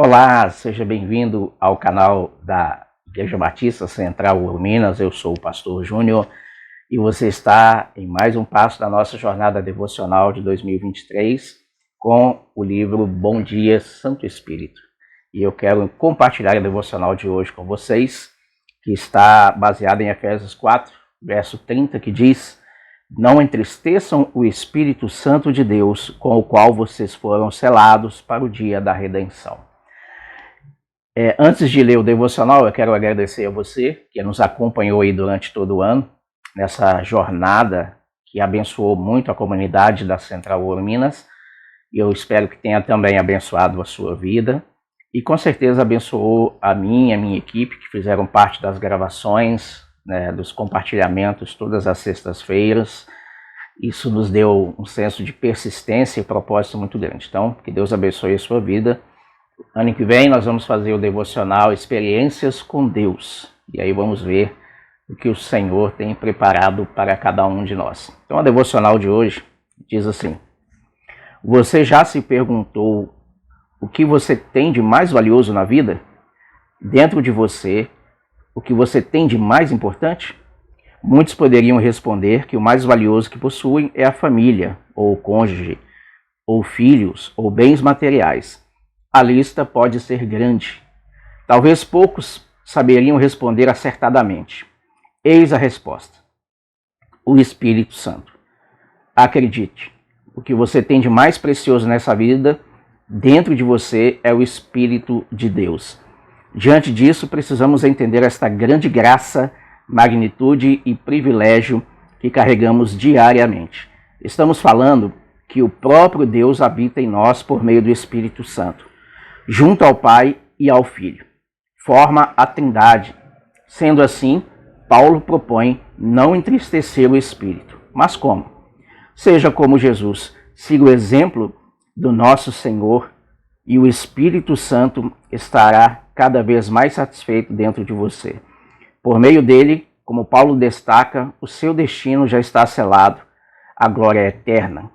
Olá, seja bem-vindo ao canal da Igreja Batista Central Minas. Eu sou o pastor Júnior e você está em mais um passo da nossa jornada devocional de 2023 com o livro Bom Dia, Santo Espírito. E eu quero compartilhar a devocional de hoje com vocês, que está baseada em Efésios 4, verso 30, que diz: "Não entristeçam o Espírito Santo de Deus, com o qual vocês foram selados para o dia da redenção." Antes de ler o devocional, eu quero agradecer a você que nos acompanhou aí durante todo o ano, nessa jornada que abençoou muito a comunidade da Central Minas. E eu espero que tenha também abençoado a sua vida e com certeza abençoou a minha equipe, que fizeram parte das gravações, dos compartilhamentos todas as sextas-feiras. Isso nos deu um senso de persistência e propósito muito grande. Então, que Deus abençoe a sua vida. Ano que vem nós vamos fazer o devocional Experiências com Deus. E aí vamos ver o que o Senhor tem preparado para cada um de nós. Então a devocional de hoje diz assim: você já se perguntou o que você tem de mais valioso na vida? Dentro de você, o que você tem de mais importante? Muitos poderiam responder que o mais valioso que possuem é a família, ou o cônjuge, ou filhos, ou bens materiais. A lista pode ser grande. Talvez poucos saberiam responder acertadamente. Eis a resposta: o Espírito Santo. Acredite, o que você tem de mais precioso nessa vida, dentro de você, é o Espírito de Deus. Diante disso, precisamos entender esta grande graça, magnitude e privilégio que carregamos diariamente. Estamos falando que o próprio Deus habita em nós por meio do Espírito Santo, junto ao Pai e ao Filho. Forma a Trindade. Sendo assim, Paulo propõe não entristecer o Espírito. Mas como? Seja como Jesus, siga o exemplo do nosso Senhor e o Espírito Santo estará cada vez mais satisfeito dentro de você. Por meio dele, como Paulo destaca, o seu destino já está selado, a glória é eterna.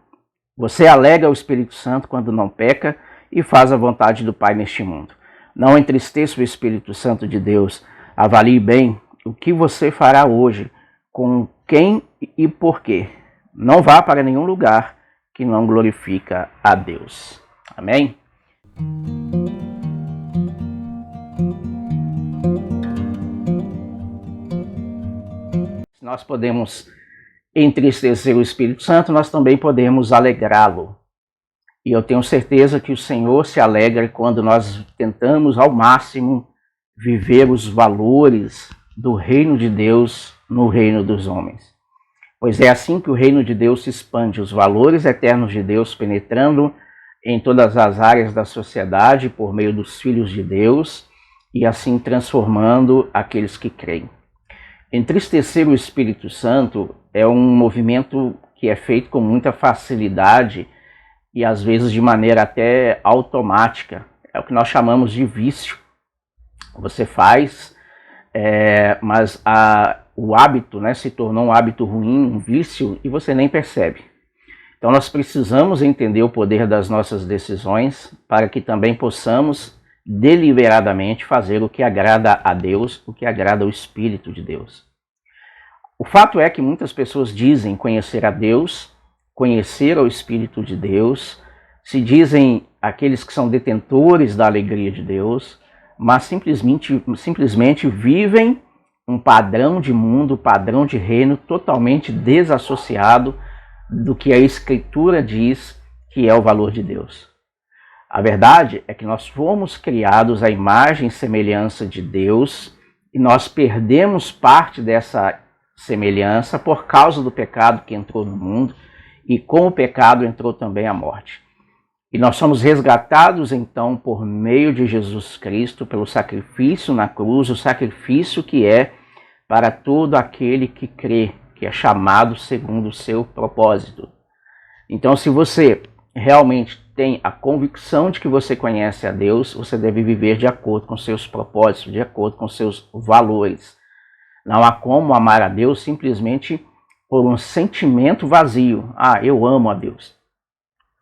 Você alega ao Espírito Santo quando não peca e faz a vontade do Pai neste mundo. Não entristeça o Espírito Santo de Deus. Avalie bem o que você fará hoje, com quem e por quê. Não vá para nenhum lugar que não glorifica a Deus. Amém? Se nós podemos entristecer o Espírito Santo, nós também podemos alegrá-lo. E eu tenho certeza que o Senhor se alegra quando nós tentamos ao máximo viver os valores do reino de Deus no reino dos homens. Pois é assim que o reino de Deus se expande, os valores eternos de Deus penetrando em todas as áreas da sociedade por meio dos filhos de Deus e assim transformando aqueles que creem. Entristecer o Espírito Santo é um movimento que é feito com muita facilidade e às vezes de maneira até automática. É o que nós chamamos de vício. Você faz, mas o hábito se tornou um hábito ruim, um vício, e você nem percebe. Então nós precisamos entender o poder das nossas decisões para que também possamos deliberadamente fazer o que agrada a Deus, o que agrada ao Espírito de Deus. O fato é que muitas pessoas dizem conhecer a Deus, conhecer ao Espírito de Deus, se dizem aqueles que são detentores da alegria de Deus, mas simplesmente vivem um padrão de mundo, padrão de reino totalmente desassociado do que a Escritura diz que é o valor de Deus. A verdade é que nós fomos criados à imagem e semelhança de Deus e nós perdemos parte dessa semelhança por causa do pecado que entrou no mundo, e com o pecado entrou também a morte. E nós somos resgatados então por meio de Jesus Cristo, pelo sacrifício na cruz, o sacrifício que é para todo aquele que crê, que é chamado segundo o seu propósito. Então, se você realmente tem a convicção de que você conhece a Deus, você deve viver de acordo com seus propósitos, de acordo com seus valores. Não há como amar a Deus simplesmente por um sentimento vazio. Eu amo a Deus.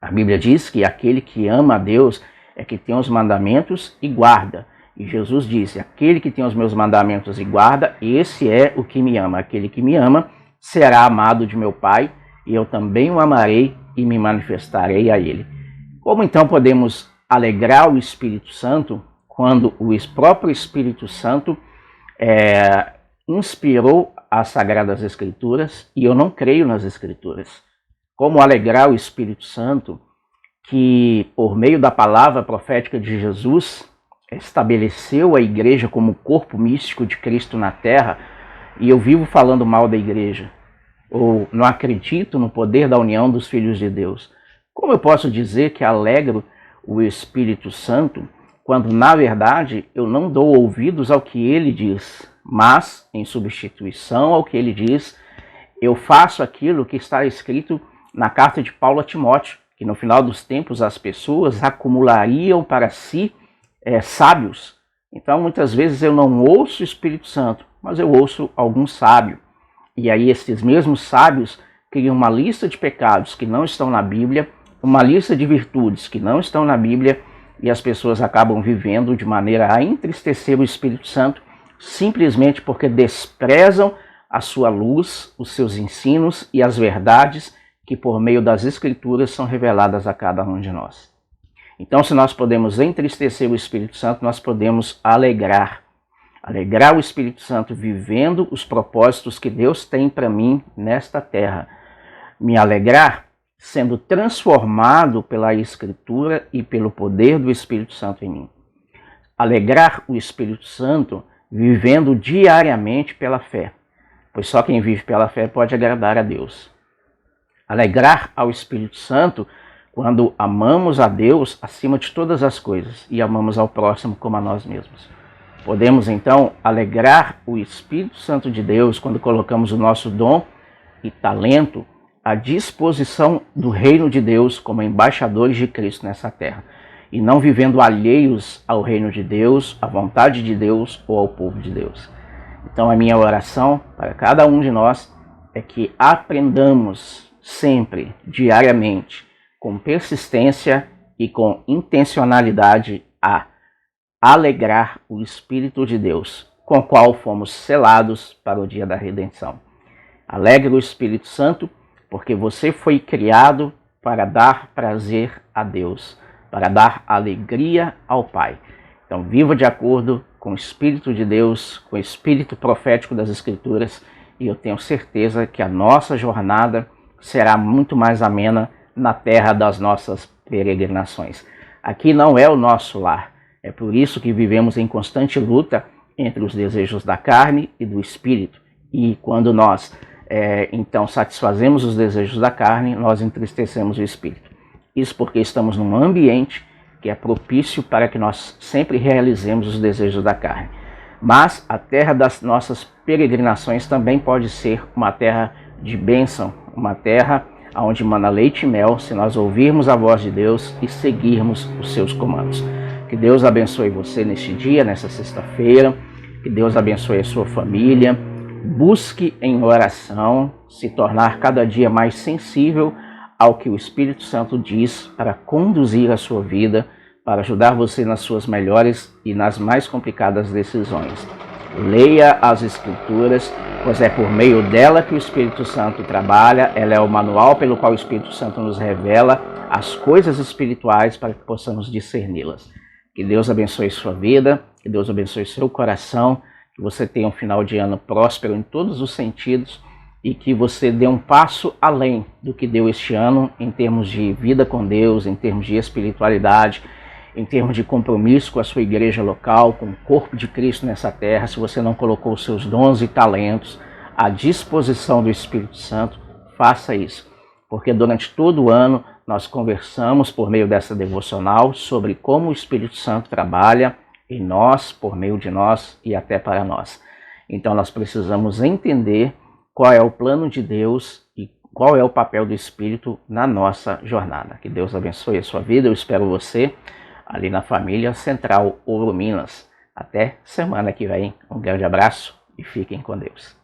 A Bíblia diz que aquele que ama a Deus, é que tem os mandamentos e guarda. E Jesus disse, aquele que tem os meus mandamentos e guarda, esse é o que me ama. Aquele que me ama será amado de meu Pai, e eu também o amarei e me manifestarei a ele. Como então podemos alegrar o Espírito Santo quando o próprio Espírito Santo inspirou as Sagradas Escrituras e eu não creio nas Escrituras? Como alegrar o Espírito Santo que, por meio da palavra profética de Jesus, estabeleceu a igreja como o corpo místico de Cristo na terra, e eu vivo falando mal da igreja, ou não acredito no poder da união dos filhos de Deus? Como eu posso dizer que alegro o Espírito Santo quando, na verdade, eu não dou ouvidos ao que ele diz, mas, em substituição ao que ele diz, eu faço aquilo que está escrito na carta de Paulo a Timóteo, que no final dos tempos as pessoas acumulariam para si sábios. Então, muitas vezes eu não ouço o Espírito Santo, mas eu ouço algum sábio. E aí esses mesmos sábios criam uma lista de pecados que não estão na Bíblia, uma lista de virtudes que não estão na Bíblia, e as pessoas acabam vivendo de maneira a entristecer o Espírito Santo, simplesmente porque desprezam a sua luz, os seus ensinos e as verdades que por meio das Escrituras são reveladas a cada um de nós. Então, se nós podemos entristecer o Espírito Santo, nós podemos alegrar o Espírito Santo vivendo os propósitos que Deus tem para mim nesta terra. Me alegrar sendo transformado pela Escritura e pelo poder do Espírito Santo em mim. Alegrar o Espírito Santo vivendo diariamente pela fé, pois só quem vive pela fé pode agradar a Deus. Alegrar ao Espírito Santo quando amamos a Deus acima de todas as coisas e amamos ao próximo como a nós mesmos. Podemos então alegrar o Espírito Santo de Deus quando colocamos o nosso dom e talento à disposição do reino de Deus como embaixadores de Cristo nessa terra, e não vivendo alheios ao reino de Deus, à vontade de Deus ou ao povo de Deus. Então a minha oração para cada um de nós é que aprendamos sempre, diariamente, com persistência e com intencionalidade a alegrar o Espírito de Deus, com o qual fomos selados para o dia da redenção. Alegre o Espírito Santo, porque você foi criado para dar prazer a Deus, para dar alegria ao Pai. Então viva de acordo com o Espírito de Deus, com o Espírito profético das Escrituras, e eu tenho certeza que a nossa jornada será muito mais amena na terra das nossas peregrinações. Aqui não é o nosso lar, é por isso que vivemos em constante luta entre os desejos da carne e do Espírito, e quando nós então satisfazemos os desejos da carne, nós entristecemos o Espírito. Isso porque estamos num ambiente que é propício para que nós sempre realizemos os desejos da carne. Mas a terra das nossas peregrinações também pode ser uma terra de bênção, uma terra onde mana leite e mel, se nós ouvirmos a voz de Deus e seguirmos os seus comandos. Que Deus abençoe você neste dia, nessa sexta-feira, que Deus abençoe a sua família. Busque em oração se tornar cada dia mais sensível ao que o Espírito Santo diz para conduzir a sua vida, para ajudar você nas suas melhores e nas mais complicadas decisões. Leia as Escrituras, pois é por meio dela que o Espírito Santo trabalha, ela é o manual pelo qual o Espírito Santo nos revela as coisas espirituais para que possamos discerni-las. Que Deus abençoe sua vida, que Deus abençoe seu coração, que você tenha um final de ano próspero em todos os sentidos e que você dê um passo além do que deu este ano em termos de vida com Deus, em termos de espiritualidade, em termos de compromisso com a sua igreja local, com o corpo de Cristo nessa terra. Se você não colocou os seus dons e talentos à disposição do Espírito Santo, faça isso, porque durante todo o ano nós conversamos por meio dessa devocional sobre como o Espírito Santo trabalha em nós, por meio de nós e até para nós. Então nós precisamos entender qual é o plano de Deus e qual é o papel do Espírito na nossa jornada. Que Deus abençoe a sua vida. Eu espero você ali na Família Central Ouro Minas. Até semana que vem. Um grande abraço e fiquem com Deus.